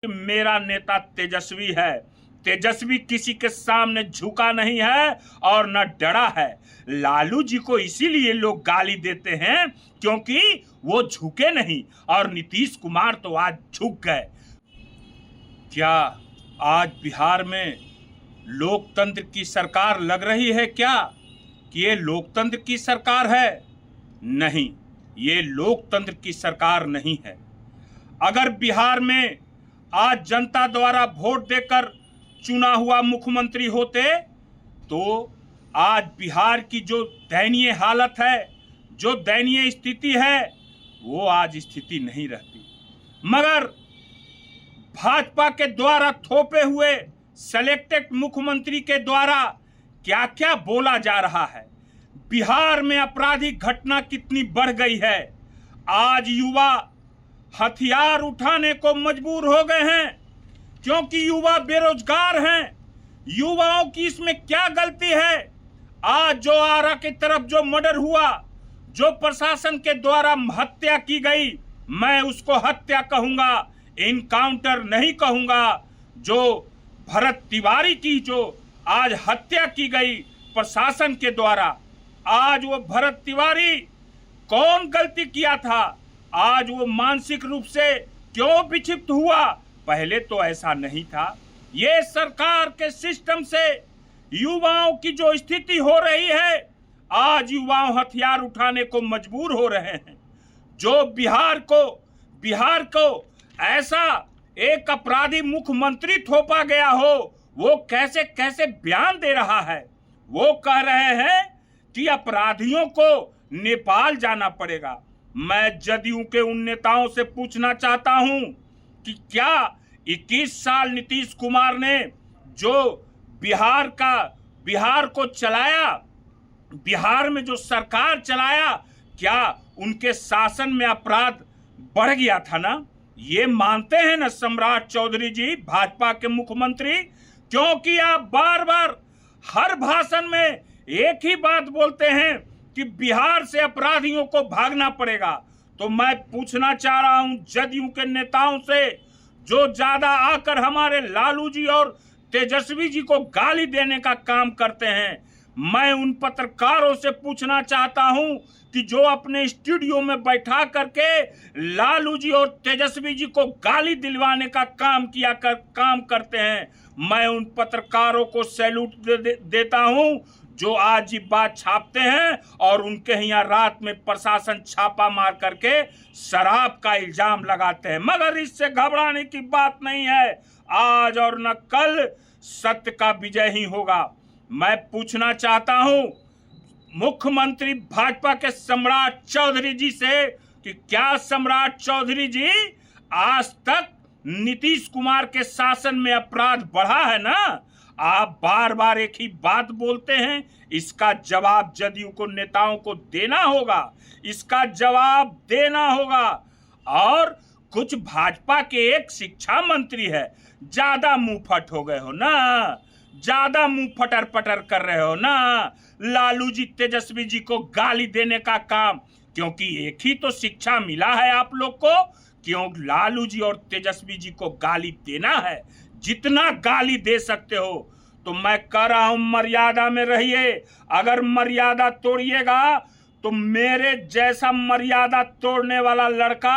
मेरा नेता तेजस्वी है। तेजस्वी किसी के सामने झुका नहीं है और न डरा है। लालू जी को इसीलिए लोग गाली देते हैं क्योंकि वो झुके नहीं, और नीतीश कुमार तो आज झुक गए। क्या आज बिहार में लोकतंत्र की सरकार लग रही है क्या कि ये लोकतंत्र की सरकार है? नहीं, ये लोकतंत्र की सरकार नहीं है। अगर बिहार में आज जनता द्वारा वोट देकर चुना हुआ मुख्यमंत्री होते तो आज बिहार की जो दयनीय हालत है, जो दयनीय स्थिति है, वो आज स्थिति नहीं रहती। मगर भाजपा के द्वारा थोपे हुए सेलेक्टेड मुख्यमंत्री के द्वारा क्या क्या बोला जा रहा है। बिहार में आपराधिक घटना कितनी बढ़ गई है। आज युवा हथियार उठाने को मजबूर हो गए हैं क्योंकि युवा बेरोजगार हैं। युवाओं की इसमें क्या गलती है? आज जो आरा की तरफ जो मर्डर हुआ, जो प्रशासन के द्वारा हत्या की गई, मैं उसको हत्या कहूंगा, इनकाउंटर नहीं कहूंगा। जो भरत तिवारी की जो आज हत्या की गई प्रशासन के द्वारा, आज वो भरत तिवारी कौन गलती किया था? आज वो मानसिक रूप से क्यों विक्षिप्त हुआ? पहले तो ऐसा नहीं था। ये सरकार के सिस्टम से युवाओं की जो स्थिति हो रही है, आज युवाओं हथियार उठाने को मजबूर हो रहे हैं। जो बिहार को ऐसा एक अपराधी मुख्यमंत्री थोपा गया हो, वो कैसे कैसे बयान दे रहा है। वो कह रहे हैं कि अपराधियों को नेपाल जाना पड़ेगा। मैं जदयू के उन नेताओं से पूछना चाहता हूं कि क्या 21 साल नीतीश कुमार ने जो बिहार को चलाया, बिहार में जो सरकार चलाया, क्या उनके शासन में अपराध बढ़ गया था ना? ये मानते हैं ना सम्राट चौधरी जी, भाजपा के मुख्यमंत्री? क्योंकि आप बार बार हर भाषण में एक ही बात बोलते हैं कि बिहार से अपराधियों को भागना पड़ेगा। तो मैं पूछना चाह रहा हूं जदयू के नेताओं से, जो ज्यादा आकर हमारे लालू जी और तेजस्वी जी को गाली देने का काम करते हैं, मैं उन पत्रकारों से पूछना चाहता हूं कि जो अपने स्टूडियो में बैठा करके लालू जी और तेजस्वी जी को गाली दिलवाने का काम करते हैं, मैं उन पत्रकारों को सैल्यूट देता हूं जो आज ये बात छापते हैं और उनके यहाँ रात में प्रशासन छापा मार करके शराब का इल्जाम लगाते हैं। मगर इससे घबराने की बात नहीं है। आज और न कल सत्य का विजय ही होगा। मैं पूछना चाहता हूं मुख्यमंत्री भाजपा के सम्राट चौधरी जी से कि क्या सम्राट चौधरी जी आज तक नीतीश कुमार के शासन में अपराध बढ़ा है ना? आप बार बार एक ही बात बोलते हैं। इसका जवाब जदयू को नेताओं को देना होगा, इसका जवाब देना होगा। और कुछ भाजपा के एक शिक्षा मंत्री है, ज्यादा मुंहफट हो गए हो ना, ज्यादा मुंह फटर पटर कर रहे हो ना लालू जी तेजस्वी जी को गाली देने का काम। क्योंकि एक ही तो शिक्षा मिला है आप लोग को, क्यों लालू जी और तेजस्वी जी को गाली देना है। जितना गाली दे सकते हो। तो मैं कह रहा हूं मर्यादा में रहिए। अगर मर्यादा तोड़िएगा तो मेरे जैसा मर्यादा तोड़ने वाला लड़का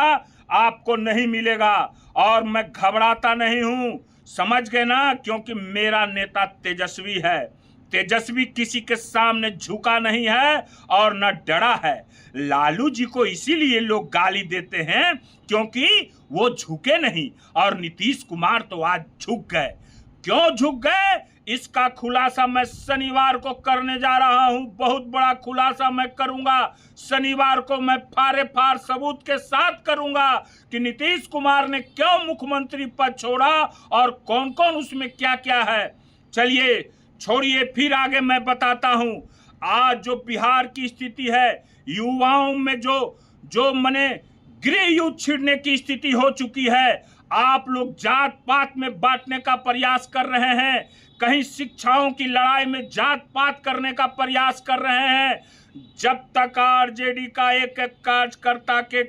आपको नहीं मिलेगा। और मैं घबराता नहीं हूं, समझ गए ना? क्योंकि मेरा नेता तेजस्वी है। तेजस्वी किसी के सामने झुका नहीं है और न डरा है। लालू जी को इसीलिए लोग गाली देते हैं क्योंकि वो झुके नहीं, और नीतीश कुमार तो आज झुक गए। क्यों झुक गए, इसका खुलासा मैं शनिवार को करने जा रहा हूं। बहुत बड़ा खुलासा मैं करूंगा शनिवार को। मैं फार सबूत के साथ करूंगा कि नीतीश कुमार ने क्यों मुख्यमंत्री पद छोड़ा और कौन कौन उसमें क्या क्या है। चलिए छोड़िए, फिर आगे मैं बताता हूं। आज जो बिहार की स्थिति है, युवाओं में जो मने गृह युद्ध छिड़ने की स्थिति हो चुकी है। आप लोग जात पात में बांटने का प्रयास कर रहे हैं, कहीं शिक्षाओं की लड़ाई में जात पात करने का प्रयास कर रहे हैं। जब तक आरजेडी का एक एक कार्यकर्ता के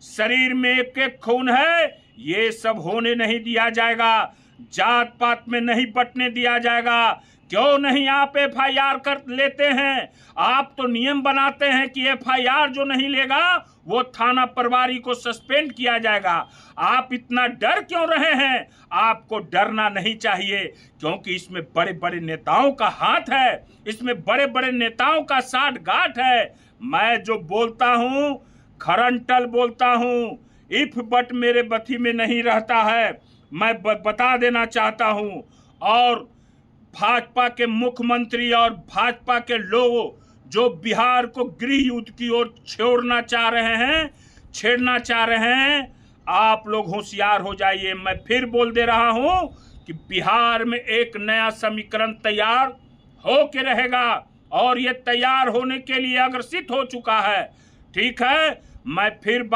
शरीर में एक एक खून है, ये सब होने नहीं दिया जाएगा। जात पात में नहीं बंटने दिया जाएगा। क्यों नहीं आप एफआईआर कर लेते हैं? आप तो नियम बनाते हैं कि एफआईआर जो नहीं लेगा वो थाना प्रभारी को सस्पेंड किया जाएगा। आप इतना डर क्यों रहे हैं? आपको डरना नहीं चाहिए, क्योंकि इसमें बड़े बड़े नेताओं का हाथ है, इसमें बड़े बड़े नेताओं का साठ गांठ है। मैं जो बोलता हूँ खरंटल बोलता हूँ, इफ बट मेरे बथी में नहीं रहता है। मैं बता देना चाहता हूँ। और भाजपा के मुख्यमंत्री और भाजपा के लोग जो बिहार को गृह युद्ध की ओर छेड़ना चाह रहे हैं, आप लोग होशियार हो जाइए। मैं फिर बोल दे रहा हूं कि बिहार में एक नया समीकरण तैयार हो के रहेगा और ये तैयार होने के लिए अग्रसित हो चुका है। ठीक है, मैं फिर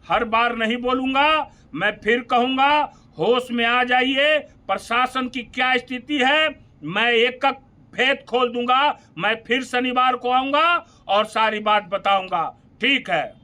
हर बार नहीं बोलूंगा, मैं फिर कहूंगा होश में आ जाइए। प्रशासन की क्या स्थिति है मैं एक भेद खोल दूंगा। मैं फिर शनिवार को आऊंगा और सारी बात बताऊंगा। ठीक है।